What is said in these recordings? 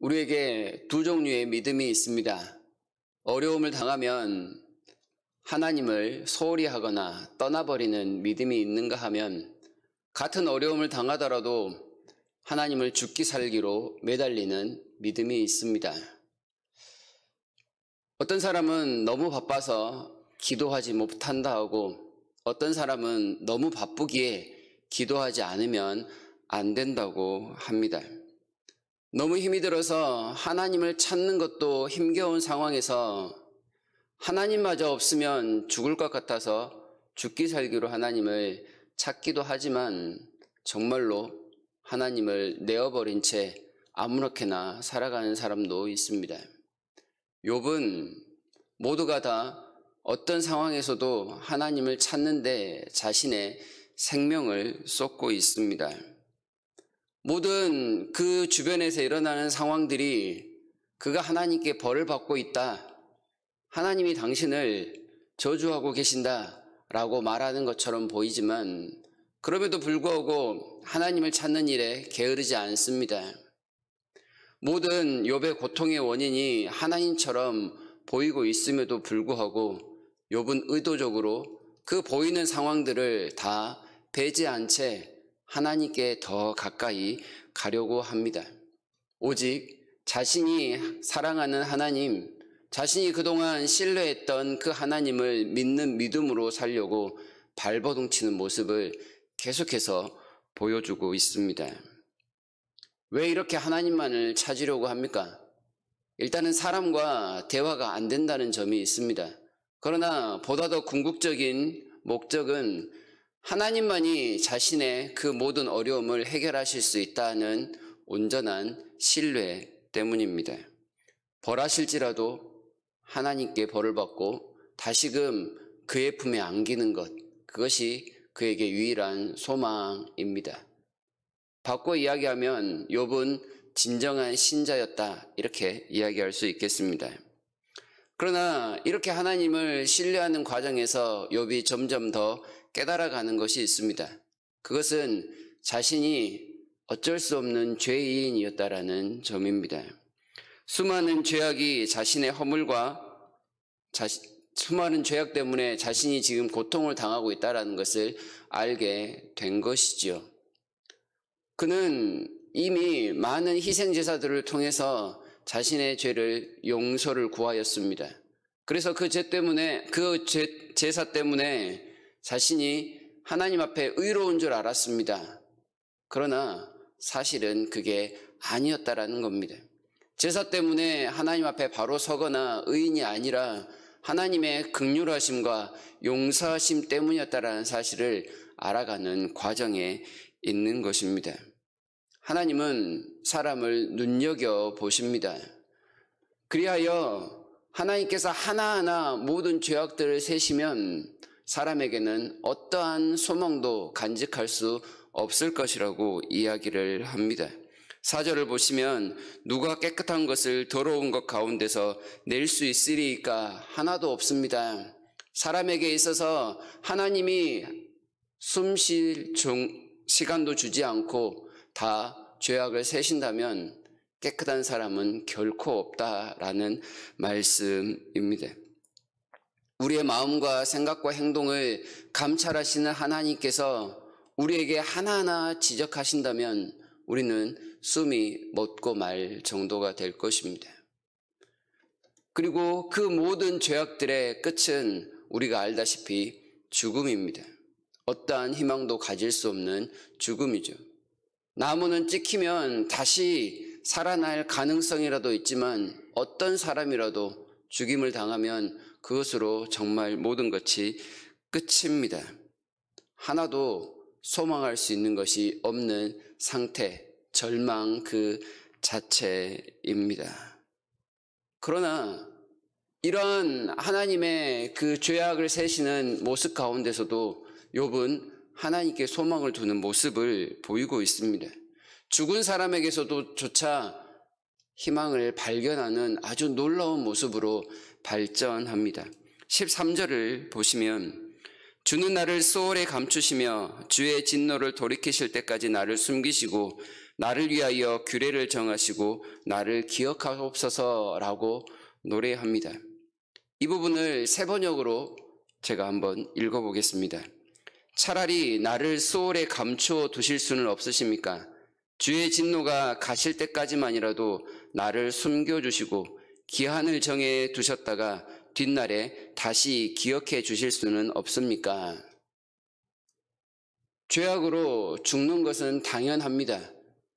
우리에게 두 종류의 믿음이 있습니다. 어려움을 당하면 하나님을 소홀히 하거나 떠나버리는 믿음이 있는가 하면 같은 어려움을 당하더라도 하나님을 죽기 살기로 매달리는 믿음이 있습니다. 어떤 사람은 너무 바빠서 기도하지 못한다 하고 어떤 사람은 너무 바쁘기에 기도하지 않으면 안 된다고 합니다. 너무 힘이 들어서 하나님을 찾는 것도 힘겨운 상황에서 하나님마저 없으면 죽을 것 같아서 죽기 살기로 하나님을 찾기도 하지만 정말로 하나님을 내어버린 채 아무렇게나 살아가는 사람도 있습니다. 욥은 모두가 다 어떤 상황에서도 하나님을 찾는데 자신의 생명을 쏟고 있습니다. 모든 그 주변에서 일어나는 상황들이 그가 하나님께 벌을 받고 있다, 하나님이 당신을 저주하고 계신다 라고 말하는 것처럼 보이지만 그럼에도 불구하고 하나님을 찾는 일에 게으르지 않습니다. 모든 욥의 고통의 원인이 하나님처럼 보이고 있음에도 불구하고 욥은 의도적으로 그 보이는 상황들을 다 배제한 채 하나님께 더 가까이 가려고 합니다. 오직 자신이 사랑하는 하나님, 자신이 그동안 신뢰했던 그 하나님을 믿는 믿음으로 살려고 발버둥치는 모습을 계속해서 보여주고 있습니다. 왜 이렇게 하나님만을 찾으려고 합니까? 일단은 사람과 대화가 안 된다는 점이 있습니다. 그러나 보다 더 궁극적인 목적은 하나님만이 자신의 그 모든 어려움을 해결하실 수 있다는 온전한 신뢰 때문입니다. 벌하실지라도 하나님께 벌을 받고 다시금 그의 품에 안기는 것, 그것이 그에게 유일한 소망입니다. 바꿔 이야기하면 욥은 진정한 신자였다, 이렇게 이야기할 수 있겠습니다. 그러나 이렇게 하나님을 신뢰하는 과정에서 욥이 점점 더 깨달아가는 것이 있습니다. 그것은 자신이 어쩔 수 없는 죄인이었다라는 점입니다. 수많은 죄악이 자신의 허물과 수많은 죄악 때문에 자신이 지금 고통을 당하고 있다는 것을 알게 된 것이지요. 그는 이미 많은 희생제사들을 통해서 자신의 죄를 용서를 구하였습니다. 그래서 그 제사 때문에 자신이 하나님 앞에 의로운 줄 알았습니다. 그러나 사실은 그게 아니었다라는 겁니다. 제사 때문에 하나님 앞에 바로 서거나 의인이 아니라 하나님의 긍휼하심과 용서하심 때문이었다라는 사실을 알아가는 과정에 있는 것입니다. 하나님은 사람을 눈여겨보십니다. 그리하여 하나님께서 하나하나 모든 죄악들을 세시면 사람에게는 어떠한 소망도 간직할 수 없을 것이라고 이야기를 합니다. 4절을 보시면 누가 깨끗한 것을 더러운 것 가운데서 낼 수 있으리까? 하나도 없습니다. 사람에게 있어서 하나님이 숨 쉴 시간도 주지 않고 다 죄악을 세신다면 깨끗한 사람은 결코 없다라는 말씀입니다. 우리의 마음과 생각과 행동을 감찰하시는 하나님께서 우리에게 하나하나 지적하신다면 우리는 숨이 멎고 말 정도가 될 것입니다. 그리고 그 모든 죄악들의 끝은 우리가 알다시피 죽음입니다. 어떠한 희망도 가질 수 없는 죽음이죠. 나무는 찍히면 다시 살아날 가능성이라도 있지만 어떤 사람이라도 죽임을 당하면 그것으로 정말 모든 것이 끝입니다. 하나도 소망할 수 있는 것이 없는 상태, 절망 그 자체입니다. 그러나 이런 하나님의 그 죄악을 세시는 모습 가운데서도 욥은 하나님께 소망을 두는 모습을 보이고 있습니다. 죽은 사람에게서도 조차 희망을 발견하는 아주 놀라운 모습으로 발전합니다. 13절을 보시면 주는 나를 소홀히 감추시며 주의 진노를 돌이키실 때까지 나를 숨기시고 나를 위하여 규례를 정하시고 나를 기억하옵소서라고 노래합니다. 이 부분을 세 번역으로 제가 한번 읽어보겠습니다. 차라리 나를 수월에 감추어 두실 수는 없으십니까? 주의 진노가 가실 때까지만이라도 나를 숨겨주시고 기한을 정해 두셨다가 뒷날에 다시 기억해 주실 수는 없습니까? 죄악으로 죽는 것은 당연합니다.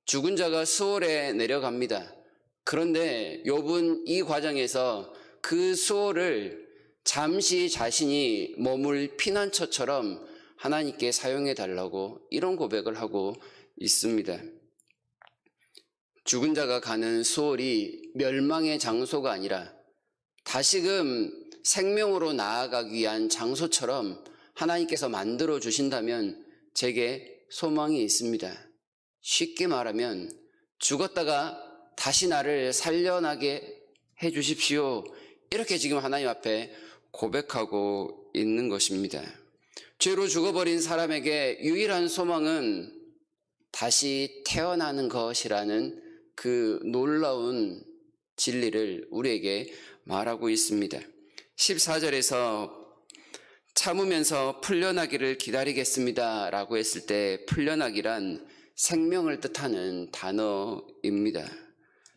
죽은 자가 수월에 내려갑니다. 그런데 욥은 이 과정에서 그 수월을 잠시 자신이 머물 피난처처럼 하나님께 사용해 달라고 이런 고백을 하고 있습니다. 죽은 자가 가는 수월이 멸망의 장소가 아니라 다시금 생명으로 나아가기 위한 장소처럼 하나님께서 만들어 주신다면 제게 소망이 있습니다. 쉽게 말하면 죽었다가 다시 나를 살려나게 해 주십시오. 이렇게 지금 하나님 앞에 고백하고 있는 것입니다. 죄로 죽어버린 사람에게 유일한 소망은 다시 태어나는 것이라는 그 놀라운 진리를 우리에게 말하고 있습니다. 14절에서 참으면서 풀려나기를 기다리겠습니다 라고 했을 때 풀려나기란 생명을 뜻하는 단어입니다.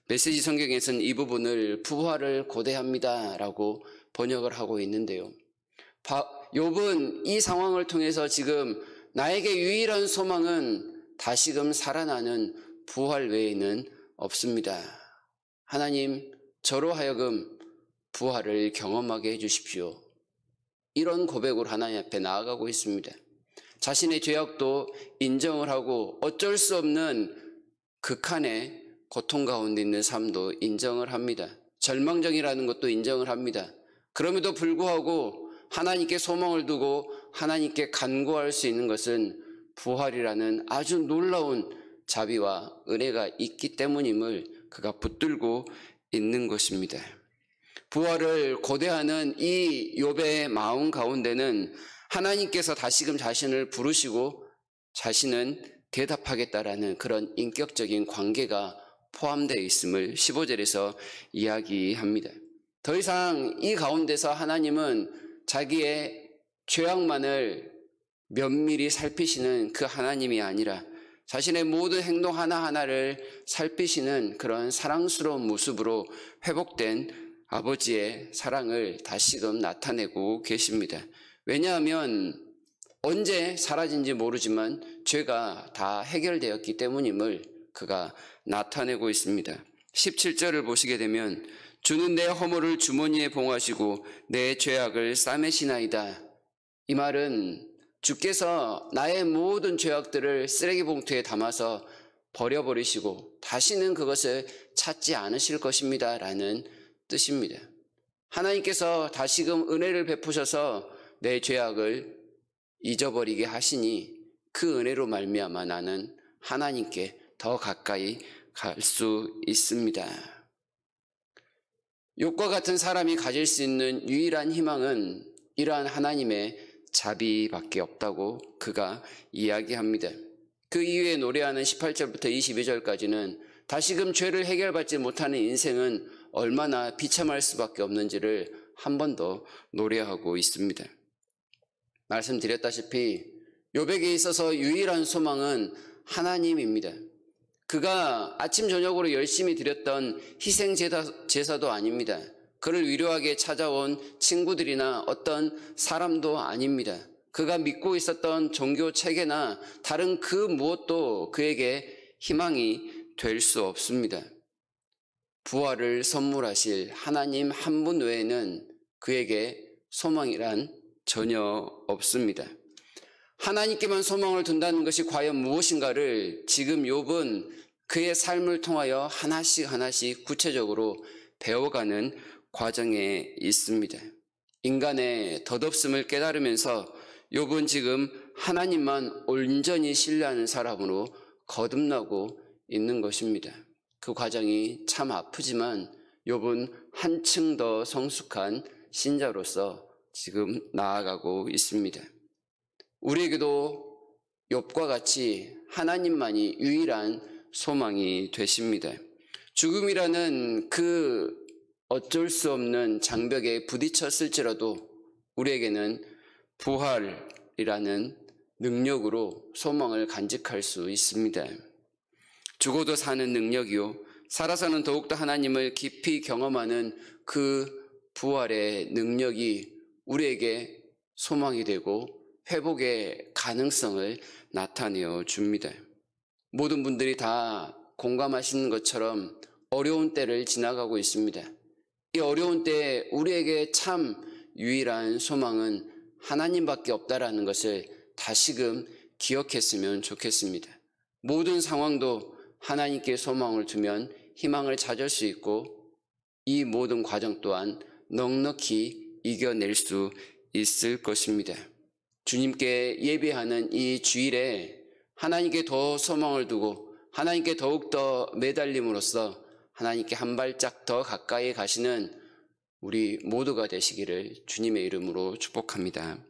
메시지 성경에서는 이 부분을 부활을 고대합니다 라고 번역을 하고 있는데요. 욥은 이 상황을 통해서 지금 나에게 유일한 소망은 다시금 살아나는 부활 외에는 없습니다. 하나님, 저로 하여금 부활을 경험하게 해주십시오. 이런 고백으로 하나님 앞에 나아가고 있습니다. 자신의 죄악도 인정을 하고 어쩔 수 없는 극한의 고통 가운데 있는 삶도 인정을 합니다. 절망적이라는 것도 인정을 합니다. 그럼에도 불구하고 하나님께 소망을 두고 하나님께 간구할 수 있는 것은 부활이라는 아주 놀라운 자비와 은혜가 있기 때문임을 그가 붙들고 있는 것입니다. 부활을 고대하는 이 욥의 마음 가운데는 하나님께서 다시금 자신을 부르시고 자신은 대답하겠다라는 그런 인격적인 관계가 포함되어 있음을 15절에서 이야기합니다. 더 이상 이 가운데서 하나님은 자기의 죄악만을 면밀히 살피시는 그 하나님이 아니라 자신의 모든 행동 하나하나를 살피시는 그런 사랑스러운 모습으로 회복된 아버지의 사랑을 다시금 나타내고 계십니다. 왜냐하면 언제 사라진지 모르지만 죄가 다 해결되었기 때문임을 그가 나타내고 있습니다. 17절을 보시게 되면 주는 내 허물을 주머니에 봉하시고 내 죄악을 싸매시나이다. 이 말은 주께서 나의 모든 죄악들을 쓰레기 봉투에 담아서 버려버리시고 다시는 그것을 찾지 않으실 것입니다 라는 뜻입니다. 하나님께서 다시금 은혜를 베푸셔서 내 죄악을 잊어버리게 하시니 그 은혜로 말미암아 나는 하나님께 더 가까이 갈 수 있습니다. 욥과 같은 사람이 가질 수 있는 유일한 희망은 이러한 하나님의 자비밖에 없다고 그가 이야기합니다. 그 이후에 노래하는 18절부터 22절까지는 다시금 죄를 해결받지 못하는 인생은 얼마나 비참할 수밖에 없는지를 한 번 더 노래하고 있습니다. 말씀드렸다시피 욥에게 있어서 유일한 소망은 하나님입니다. 그가 아침 저녁으로 열심히 드렸던 희생 제사도 아닙니다. 그를 위로하게 찾아온 친구들이나 어떤 사람도 아닙니다. 그가 믿고 있었던 종교 체계나 다른 그 무엇도 그에게 희망이 될 수 없습니다. 부활을 선물하실 하나님 한 분 외에는 그에게 소망이란 전혀 없습니다. 하나님께만 소망을 둔다는 것이 과연 무엇인가를 지금 욥은 그의 삶을 통하여 하나씩 구체적으로 배워가는 과정에 있습니다. 인간의 덧없음을 깨달으면서 욥은 지금 하나님만 온전히 신뢰하는 사람으로 거듭나고 있는 것입니다. 그 과정이 참 아프지만 욥은 한층 더 성숙한 신자로서 지금 나아가고 있습니다. 우리에게도 욥과 같이 하나님만이 유일한 소망이 되십니다. 죽음이라는 그 어쩔 수 없는 장벽에 부딪혔을지라도 우리에게는 부활이라는 능력으로 소망을 간직할 수 있습니다. 죽어도 사는 능력이요, 살아서는 더욱더 하나님을 깊이 경험하는 그 부활의 능력이 우리에게 소망이 되고 회복의 가능성을 나타내어 줍니다. 모든 분들이 다 공감하시는 것처럼 어려운 때를 지나가고 있습니다. 이 어려운 때에 우리에게 참 유일한 소망은 하나님밖에 없다라는 것을 다시금 기억했으면 좋겠습니다. 모든 상황도 하나님께 소망을 두면 희망을 찾을 수 있고 이 모든 과정 또한 넉넉히 이겨낼 수 있을 것입니다. 주님께 예배하는 이 주일에 하나님께 더 소망을 두고 하나님께 더욱더 매달림으로써 하나님께 한 발짝 더 가까이 가시는 우리 모두가 되시기를 주님의 이름으로 축복합니다.